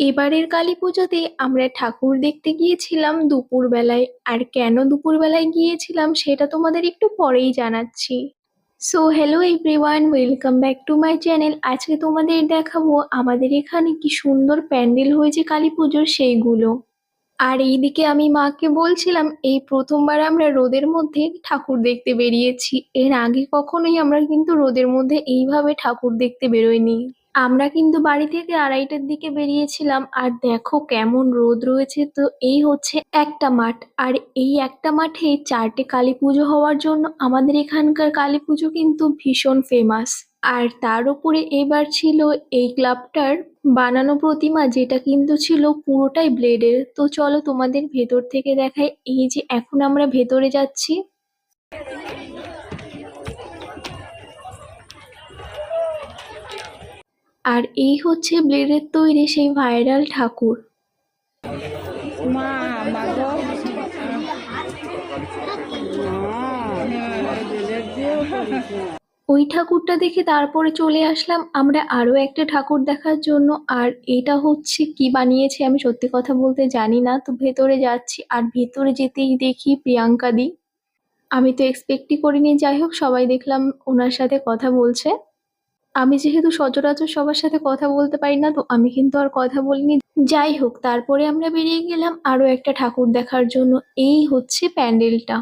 এবারের কালী পুজোতে আমরা ঠাকুর দেখতে গিয়েছিলাম দুপুরবেলায়। আর কেন দুপুরবেলায় গিয়েছিলাম সেটা তোমাদের একটু পরেই জানাচ্ছি। So hello everyone, welcome back to my channel. আজকে তোমাদের দেখাবো আমাদের এখানে কি সুন্দর প্যান্ডেল হয়েছে কালী পুজোর সেইগুলো। আর এইদিকে আমি মাকে বলছিলাম এই প্রথমবার আমরা রোদের মধ্যে ঠাকুর দেখতে বেরিয়েছি। এর আগে কখনোই আমরা কিন্তু রোদের মধ্যে এইভাবে ঠাকুর দেখতে বেরোইনি। আমরা কিন্তু বাড়ি থেকে 2:30টার দিকে বেরিয়েছিলাম। আর দেখো কেমন রোদ রয়েছে। তো এই হচ্ছে একটা মাঠ, আর এই একটা মাঠে 4টে কালী পুজো হওয়ার জন্য আমাদের এখানকার কালী পুজো কিন্তু ভীষণ ফেমাস। আর তার উপরে এবার ছিল এই ক্লাবটার বানানো প্রতিমা, যেটা কিন্তু ছিল পুরোটাই ব্লেডের। তো চলো তোমাদের ভেতর থেকে দেখাই। এই যে এখন আমরা ভেতরে যাচ্ছি। আর এই হচ্ছে ব্লেডের তৈরি সেই ভাইরাল ঠাকুর। ওই ঠাকুরটা দেখে তারপরে চলে আসলাম আমরা আরো একটা ঠাকুর দেখার জন্য। আর এটা হচ্ছে কি বানিয়েছে আমি সত্যি কথা বলতে জানি না। তো ভেতরে যাচ্ছি, আর ভেতরে যেতেই দেখি প্রিয়াঙ্কা দি। আমি তো এক্সপেক্টই করিনি। যাই হোক, সবাই দেখলাম ওনার সাথে কথা বলছে। আমি যেহেতু সচরাচর সবার সাথে কথা বলতে পারি না, তো আমি কিন্তু আর কথা বলিনি। যাই হোক, তারপরে আমরা বেরিয়ে গেলাম আরো একটা ঠাকুর দেখার জন্য। এই হচ্ছে প্যান্ডেলটা।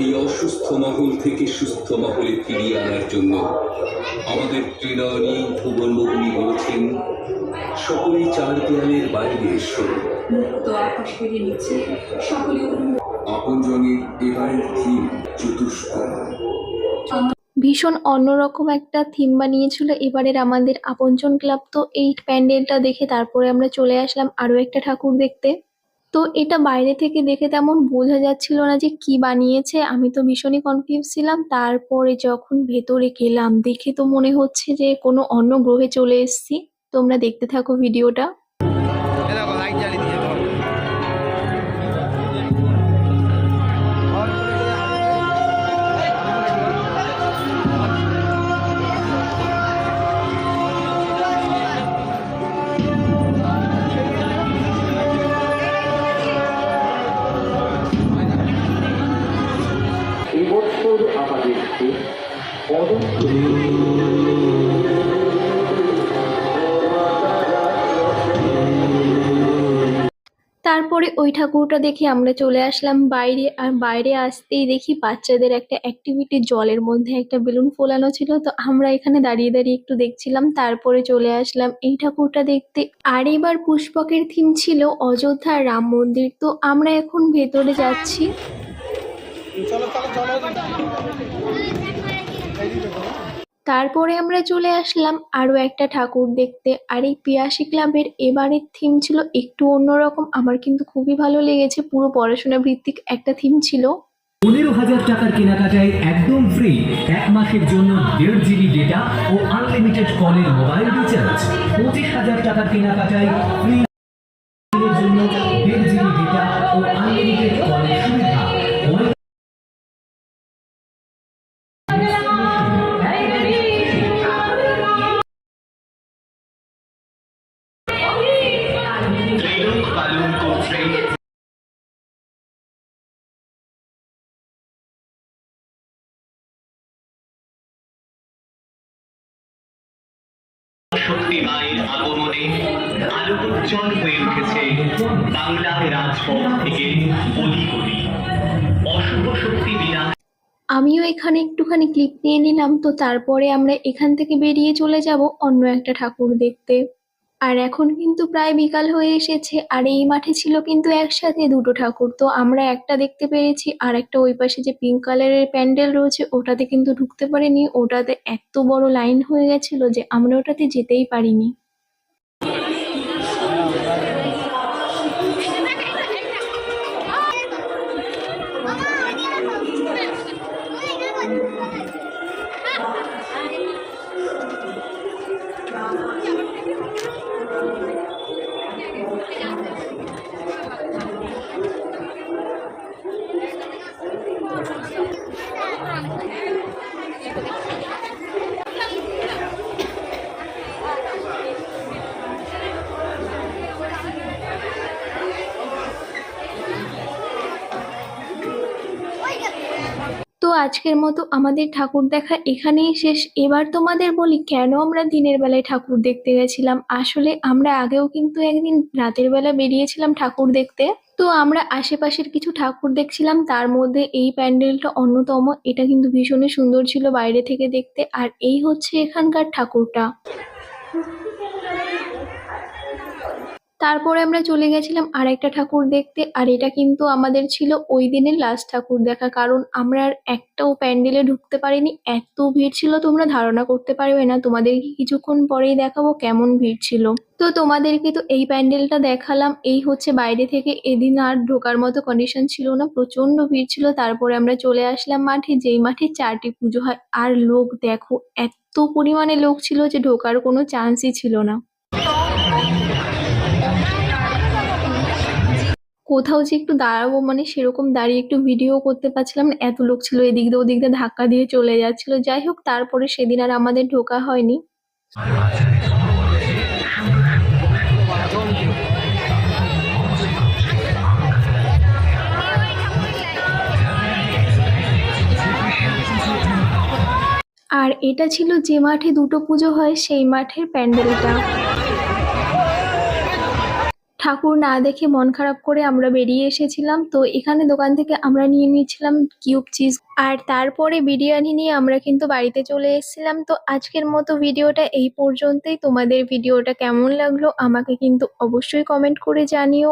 এই অসুস্থ মহল থেকে সুস্থ মহলে ফিরিয়ে আনার জন্য আমাদের ত্রিনয়নী ভুবনমোহিনী বলছেন, সকলেই 4 দেয়ালের বাইরে এসো, মুক্ত আকাশের নিচে সকলে আপনজনের। এবারের থিম চতুষ্কোণ। ভীষণ অন্যরকম একটা থিম বানিয়েছিল এবারের আমাদের আপনজন ক্লাব। তো এই প্যান্ডেলটা দেখে তারপরে আমরা চলে আসলাম আরো একটা ঠাকুর দেখতে। তো এটা বাইরে থেকে দেখে তেমন বোঝা যাচ্ছিল না যে কি বানিয়েছে। আমি তো ভীষণই কনফিউজ ছিলাম। তারপরে যখন ভেতরে গেলাম দেখে তো মনে হচ্ছে যে কোনো অন্য গ্রহে চলে এসেছি। তোমরা দেখতে থাকো ভিডিওটা। এবছর আমাদেরকে তারপরে ওই ঠাকুরটা দেখে আমরা চলে আসলাম বাইরে। আর বাইরে আসতেই দেখি বাচ্চাদের একটা অ্যাক্টিভিটি, জলের মধ্যে একটা বেলুন ফোলানো ছিল। তো আমরা এখানে দাঁড়িয়ে দাঁড়িয়ে একটু দেখছিলাম। তারপরে চলে আসলাম এই ঠাকুরটা দেখতে। আর এবার পুষ্পকের থিম ছিল অযোধ্যার রাম মন্দির। তো আমরা এখন ভেতরে যাচ্ছি। তারপরে আমরা চলে আসলাম আরো একটা ঠাকুর দেখতে। আর এই পিয়াসী ক্লাবের এবারের থিম ছিল একটু অন্যরকম। আমার কিন্তু খুবই ভালো লেগেছে। পুরো পড়াশোনা ভিত্তিক একটা থিম ছিল। 15,000 টাকার কেনাকাটায় একদম ফ্রি 1 মাসের জন্য 1.5 GB ডেটা ও আনলিমিটেড কলের মোবাইল রিচার্জ। 25,000 টাকার কেনাকাটায় ফ্রি এর জন্য 1.5 GB ডেটা ও আনলিমিটেড কলের সুবিধা। শক্তি মায়ের আগমনে আলোকোজ্জ্বল হয়ে উঠেছে বাংলার রাজপথ থেকে গলি গলি। অশুভ শক্তি বিনাশ। আমিও এখানে একটুখানি ক্লিপ নিয়ে নিলাম। তো তারপরে আমরা এখান থেকে বেরিয়ে চলে যাব অন্য একটা ঠাকুর দেখতে। আর এখন কিন্তু প্রায় বিকাল হয়ে এসেছে। আর এই মাঠে ছিল কিন্তু একসাথে 2টো ঠাকুর। তো আমরা একটা দেখতে পেরেছি, আর একটা ওই পাশে যে পিঙ্ক কালারের প্যান্ডেল রয়েছে ওটাতে কিন্তু ঢুকতে পারিনি। ওটাতে এত বড় লাইন হয়ে গেছিল যে আমরা ওটাতে যেতেই পারিনি। আজকের মতো আমাদের ঠাকুর দেখা এখানেই শেষ। এবার তোমাদের বলি কেন আমরা দিনের বেলায় ঠাকুর দেখতে গেছিলাম। আসলে আমরা আগেও কিন্তু একদিন রাতের বেলা বেরিয়েছিলাম ঠাকুর দেখতে। তো আমরা আশেপাশের কিছু ঠাকুর দেখছিলাম, তার মধ্যে এই প্যান্ডেলটা অন্যতম। এটা কিন্তু ভীষণই সুন্দর ছিল বাইরে থেকে দেখতে। আর এই হচ্ছে এখানকার ঠাকুরটা। তারপরে আমরা চলে গেছিলাম আরেকটা ঠাকুর দেখতে, আর এটা কিন্তু আমাদের ছিল ওই দিনের লাস্ট ঠাকুর দেখা, কারণ আমরা আর একটাও প্যান্ডেলে ঢুকতে পারিনি, এত ভিড় ছিল তোমরা ধারণা করতে পারবে না। তোমাদেরকে কিছুক্ষণ পরেই দেখাবো কেমন ভিড় ছিল। তো তোমাদেরকে তো এই প্যান্ডেলটা দেখালাম, এই হচ্ছে বাইরে থেকে। এদিন আর ঢোকার মতো কন্ডিশন ছিল না, প্রচন্ড ভিড় ছিল। তারপরে আমরা চলে আসলাম মাঠে, যেই মাঠে 4টি পুজো হয়। আর লোক দেখো, এত পরিমাণে লোক ছিল যে ঢোকার কোনো চান্সই ছিল না। কোথাও যে একটু দাঁড়াবো মানে সেরকম দাঁড়িয়ে একটু ভিডিও করতে পারছিলাম না, এত লোক ছিল। এদিক দিয়ে ওদিক দিয়ে ধাক্কা দিয়ে চলে যাচ্ছিল। যাই হোক, তারপরে সেদিন আর আমাদের ঢোকা হয়নি। আর এটা ছিল যে মাঠে 2টো পুজো হয় সেই মাঠের প্যান্ডেলটা। ঠাকুর না দেখে মন খারাপ করে আমরা বেরিয়ে এসেছিলাম। তো এখানে দোকান থেকে আমরা নিয়ে নিয়েছিলাম কিউব চিজ, আর তারপরে বিরিয়ানি নিয়ে আমরা কিন্তু বাড়িতে চলে এসেছিলাম। তো আজকের মতো ভিডিওটা এই পর্যন্তই। তোমাদের ভিডিওটা কেমন লাগলো আমাকে কিন্তু অবশ্যই কমেন্ট করে জানিও।